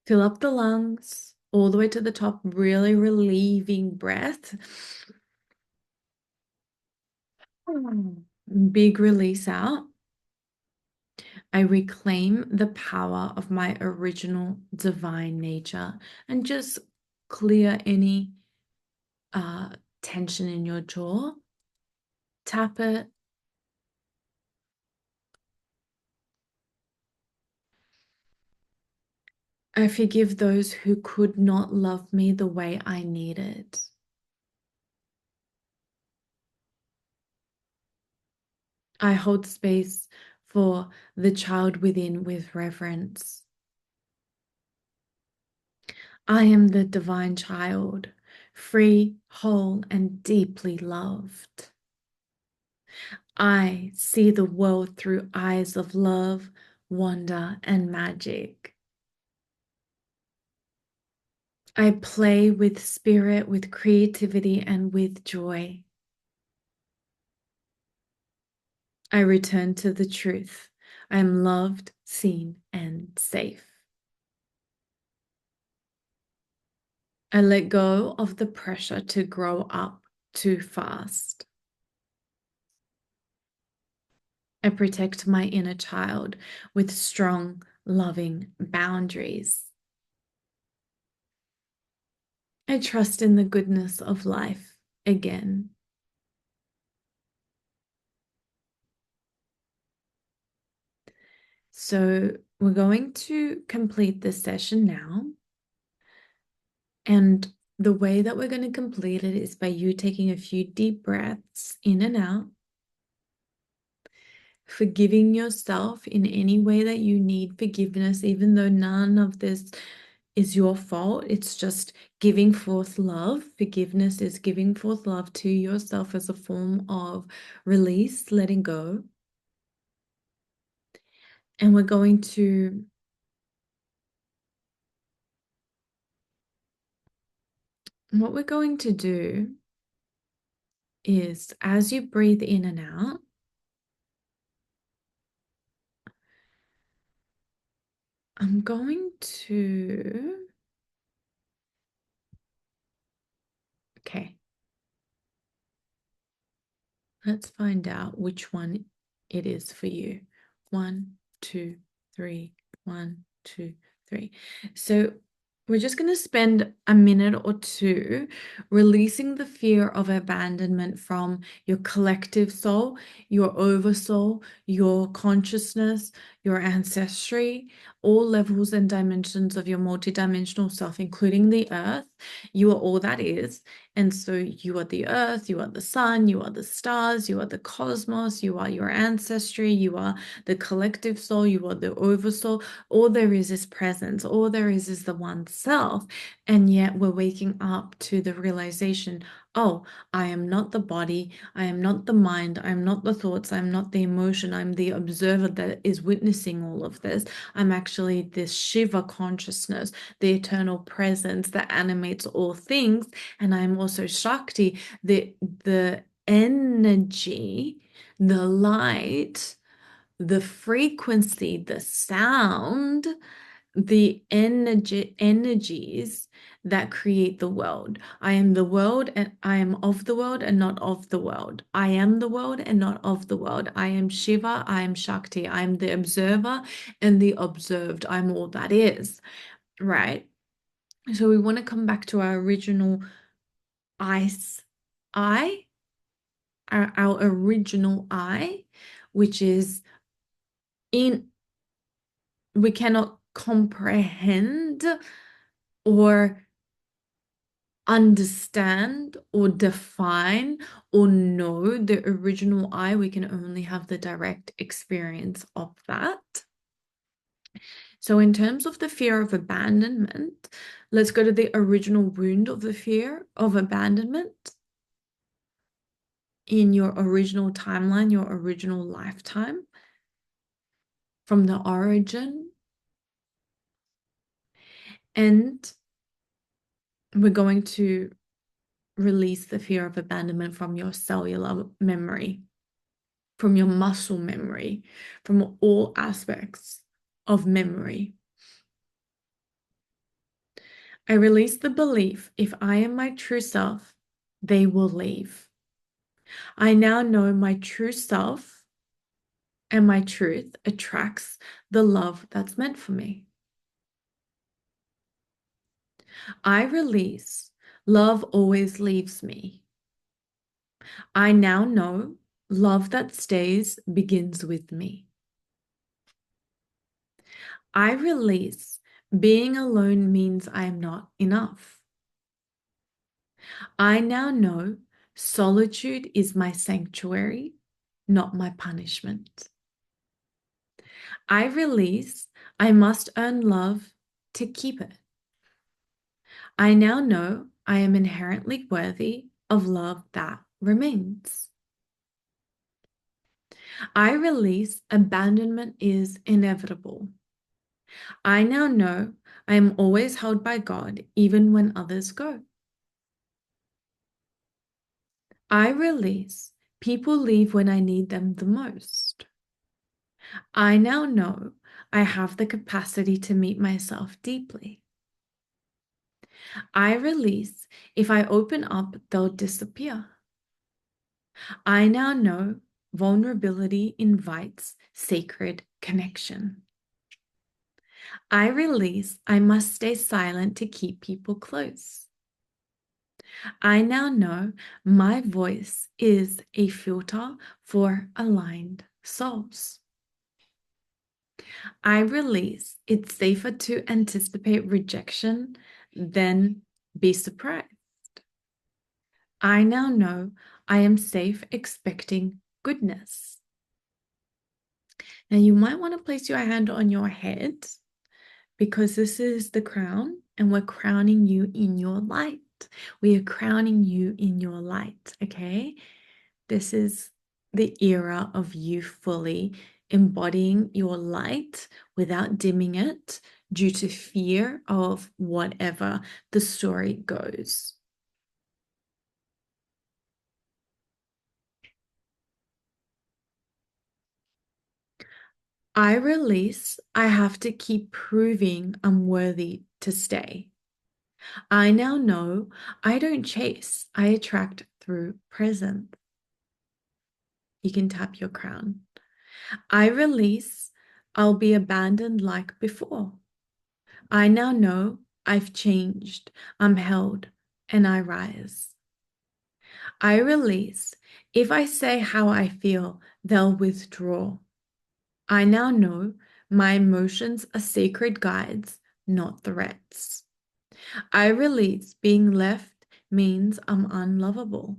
Fill up the lungs all the way to the top, really relieving breath. Big release out. I reclaim the power of my original divine nature and just clear any uh, tension in your jaw. Tap it. I forgive those who could not love me the way I needed. I hold space for the child within with reverence. I am the divine child, free, whole, and deeply loved. I see the world through eyes of love, wonder, and magic. I play with spirit, with creativity, and with joy. I return to the truth. I am loved, seen, and safe. I let go of the pressure to grow up too fast. I protect my inner child with strong, loving boundaries. I trust in the goodness of life again. So, we're going to complete this session now. And the way that we're going to complete it is by you taking a few deep breaths in and out, forgiving yourself in any way that you need forgiveness, even though none of this is your fault. It's just giving forth love. Forgiveness is giving forth love to yourself as a form of release, letting go. And what we're going to do is as you breathe in and out, I'm going to, okay, let's find out which one it is for you. 1, 2, 3, 1, 2, 3. So we're just going to spend a minute or two releasing the fear of abandonment from your collective soul, your oversoul, your consciousness, your ancestry, all levels and dimensions of your multidimensional self, including the earth. You are all that is. And so you are the earth, you are the sun, you are the stars, you are the cosmos, you are your ancestry, you are the collective soul, you are the oversoul. All there is presence. All there is the one self. And yet we're waking up to the realization, oh, I am not the body. I am not the mind. I'm not the thoughts. I'm not the emotion. I'm the observer that is witnessing all of this. I'm actually this Shiva consciousness, the eternal presence that animates all things. And I'm also Shakti, the energy the light, the frequency, the sound, the energies that create the world. I am the world and I am of the world and not of the world. I am the world and not of the world. I am Shiva, I am Shakti. I am the observer and the observed. I'm all that is, right? So we want to come back to our original ice, I, our original I, which is in, we cannot comprehend or understand or define or know the original I. We can only have the direct experience of that. So, in terms of the fear of abandonment, let's go to the original wound of the fear of abandonment in your original timeline, your original lifetime, from the origin. And we're going to release the fear of abandonment from your cellular memory, from your muscle memory, from all aspects of memory. I release the belief if I am my true self, they will leave. I now know my true self and my truth attracts the love that's meant for me. I release love always leaves me. I now know love that stays begins with me. I release being alone means I am not enough. I now know solitude is my sanctuary, not my punishment. I release I must earn love to keep it. I now know I am inherently worthy of love that remains. I release abandonment is inevitable. I now know I am always held by God, even when others go. I release people leave when I need them the most. I now know I have the capacity to meet myself deeply. I release if I open up, they'll disappear. I now know vulnerability invites sacred connection. I release I must stay silent to keep people close. I now know my voice is a filter for aligned souls. I release it's safer to anticipate rejection than be surprised. I now know I am safe expecting goodness. Now, you might want to place your hand on your head because this is the crown and we're crowning you in your light. We are crowning you in your light, okay? This is the era of you fully embodying your light without dimming it due to fear of whatever the story goes. I release, I have to keep proving I'm worthy to stay. I now know I don't chase, I attract through presence. You can tap your crown. I release, I'll be abandoned like before. I now know I've changed, I'm held, and I rise. I release, if I say how I feel, they'll withdraw. I now know my emotions are sacred guides, not threats. I release being left means I'm unlovable.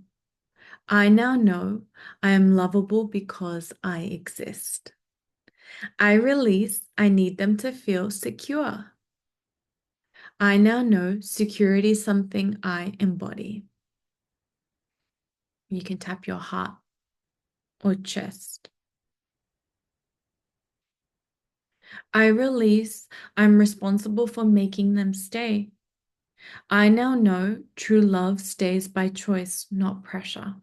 I now know I am lovable because I exist. I release I need them to feel secure. I now know security is something I embody. You can tap your heart or chest. I release I'm responsible for making them stay. I now know true love stays by choice, not pressure.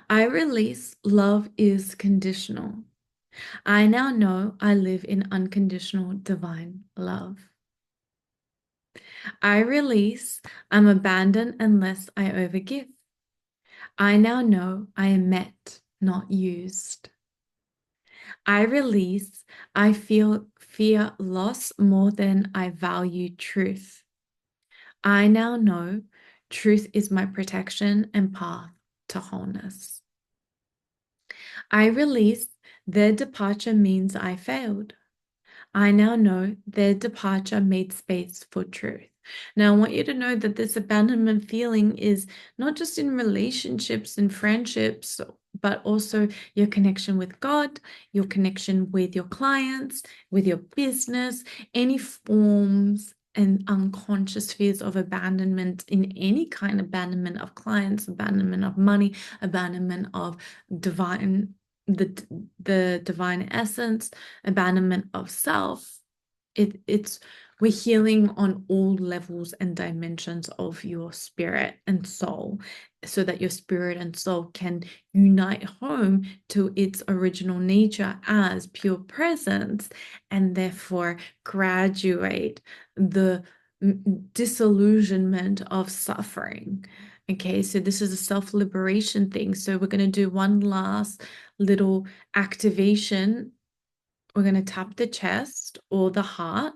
I release love is conditional. I now know I live in unconditional divine love. I release I'm abandoned unless I overgive. I now know I am met, not used. I release I feel fear loss more than I value truth. I now know truth is my protection and path to wholeness. I release their departure means I failed. I now know their departure made space for truth. Now, I want you to know that this abandonment feeling is not just in relationships and friendships, but also your connection with God, your connection with your clients, with your business, any forms and unconscious fears of abandonment in any kind of abandonment of clients, abandonment of money, abandonment of divine the divine essence, abandonment of self. It's we're healing on all levels and dimensions of your spirit and soul so that your spirit and soul can unite home to its original nature as pure presence and therefore graduate the disillusionment of suffering. Okay, so this is a self-liberation thing. So we're going to do one last little activation. We're going to tap the chest or the heart,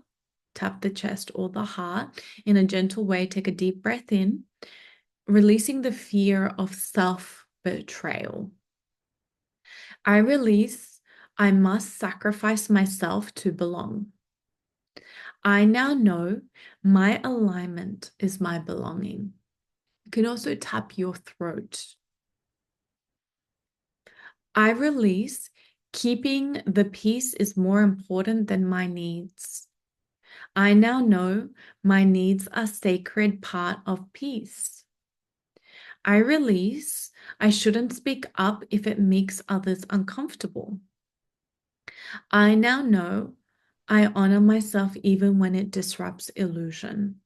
tap the chest or the heart in a gentle way. Take a deep breath in, releasing the fear of self-betrayal. I release, I must sacrifice myself to belong. I now know my alignment is my belonging. You can also tap your throat. I release, keeping the peace is more important than my needs. I now know my needs are sacred part of peace. I release, I shouldn't speak up if it makes others uncomfortable. I now know I honor myself even when it disrupts illusion.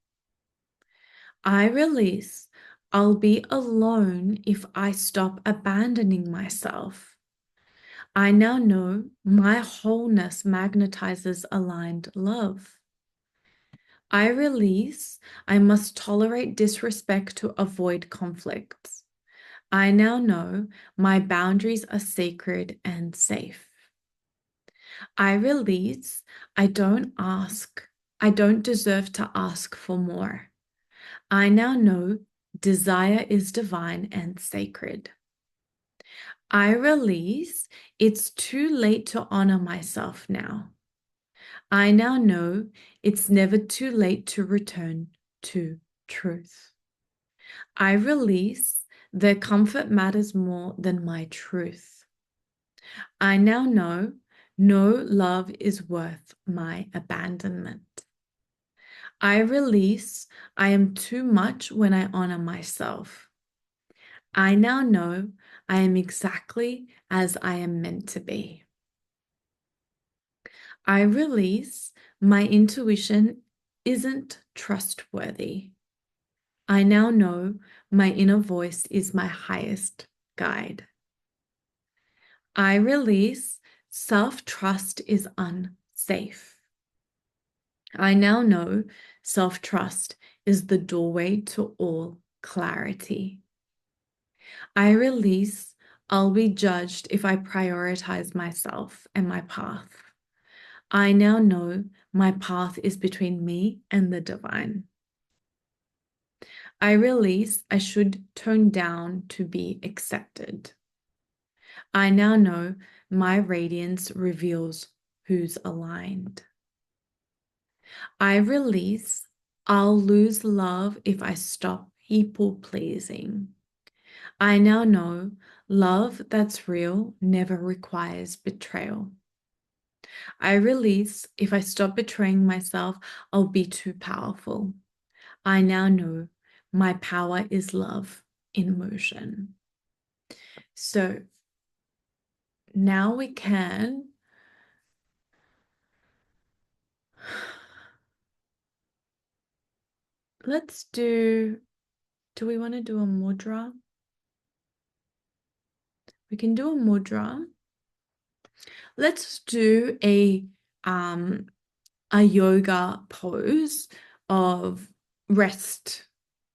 I release, I'll be alone if I stop abandoning myself. I now know my wholeness magnetizes aligned love. I release, I must tolerate disrespect to avoid conflicts. I now know my boundaries are sacred and safe. I release, I don't deserve to ask for more. I now know desire is divine and sacred. I release, it's too late to honor myself now. I now know it's never too late to return to truth. I release, their comfort matters more than my truth. I now know no love is worth my abandonment. I release, I am too much when I honor myself. I now know I am exactly as I am meant to be. I release, my intuition isn't trustworthy. I now know my inner voice is my highest guide. I release, self-trust is unsafe. I now know self-trust is the doorway to all clarity. I release, I'll be judged if I prioritize myself and my path. I now know my path is between me and the divine. I release, I should tone down to be accepted. I now know my radiance reveals who's aligned. I release, I'll lose love if I stop people pleasing. I now know love that's real never requires betrayal. I release, if I stop betraying myself, I'll be too powerful. I now know my power is love in motion. So now we can let's do we want to do a mudra? We can do a mudra. Let's do a yoga pose of rest,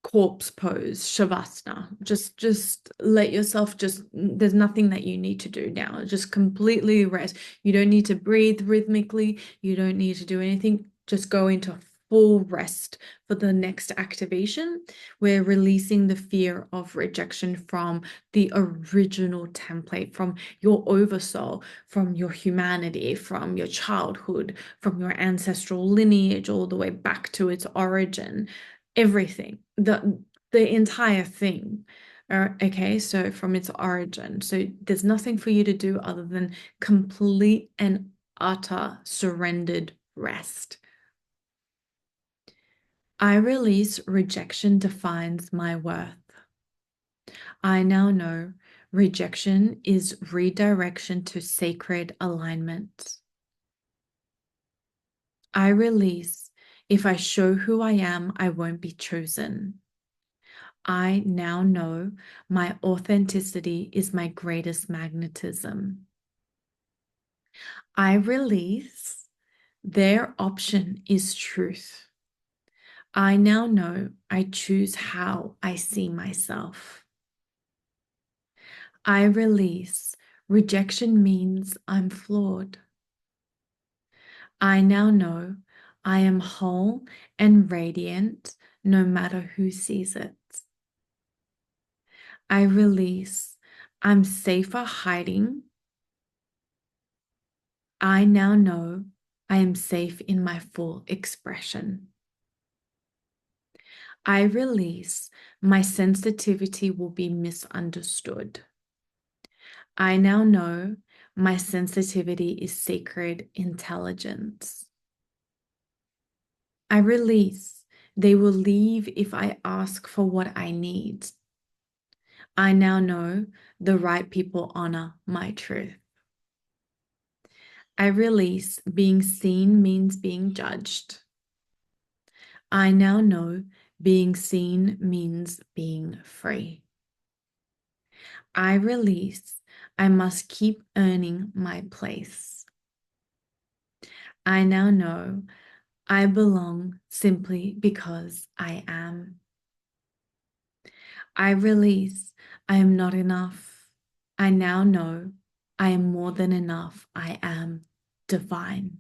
corpse pose, shavasana. Just let yourself there's nothing that you need to do now. Just completely rest. You don't need to breathe rhythmically. You don't need to do anything. Just go into full rest for the next activation. We're releasing the fear of rejection from the original template, from your oversoul, from your humanity, from your childhood, from your ancestral lineage, all the way back to its origin. Everything, the entire thing. Okay, so from its origin. So there's nothing for you to do other than complete and utter surrendered rest. I release rejection defines my worth. I now know rejection is redirection to sacred alignment. I release, if I show who I am, I won't be chosen. I now know my authenticity is my greatest magnetism. I release, their option is truth. I now know I choose how I see myself. I release, rejection means I'm flawed. I now know I am whole and radiant no matter who sees it. I release, I'm safer hiding. I now know I am safe in my full expression. I release, my sensitivity will be misunderstood. I now know my sensitivity is sacred intelligence. I release, they will leave if I ask for what I need. I now know the right people honor my truth. I release, being seen means being judged. I now know being seen means being free. I release, I must keep earning my place. I now know I belong simply because I am. I release, I am not enough. I now know I am more than enough. I am divine.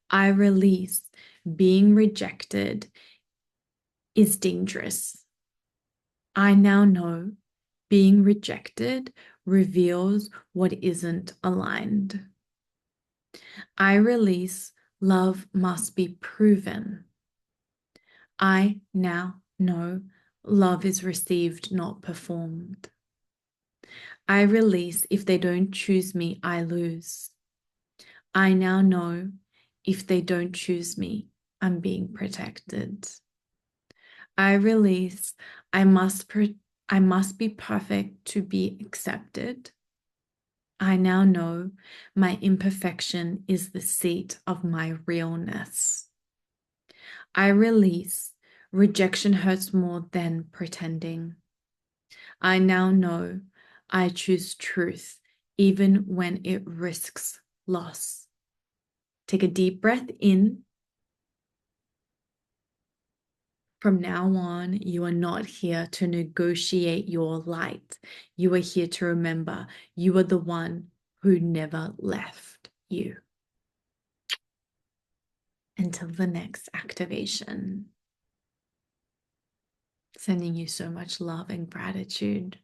I release, being rejected is dangerous. I now know being rejected reveals what isn't aligned. I release, love must be proven. I now know love is received, not performed. I release, if they don't choose me, I lose. I now know if they don't choose me, I'm being protected. I release, I must be perfect to be accepted. I now know my imperfection is the seat of my realness. I release, rejection hurts more than pretending. I now know I choose truth even when it risks loss. Take a deep breath in. From now on, you are not here to negotiate your light. You are here to remember you are the one who never left you. Until the next activation. Sending you so much love and gratitude.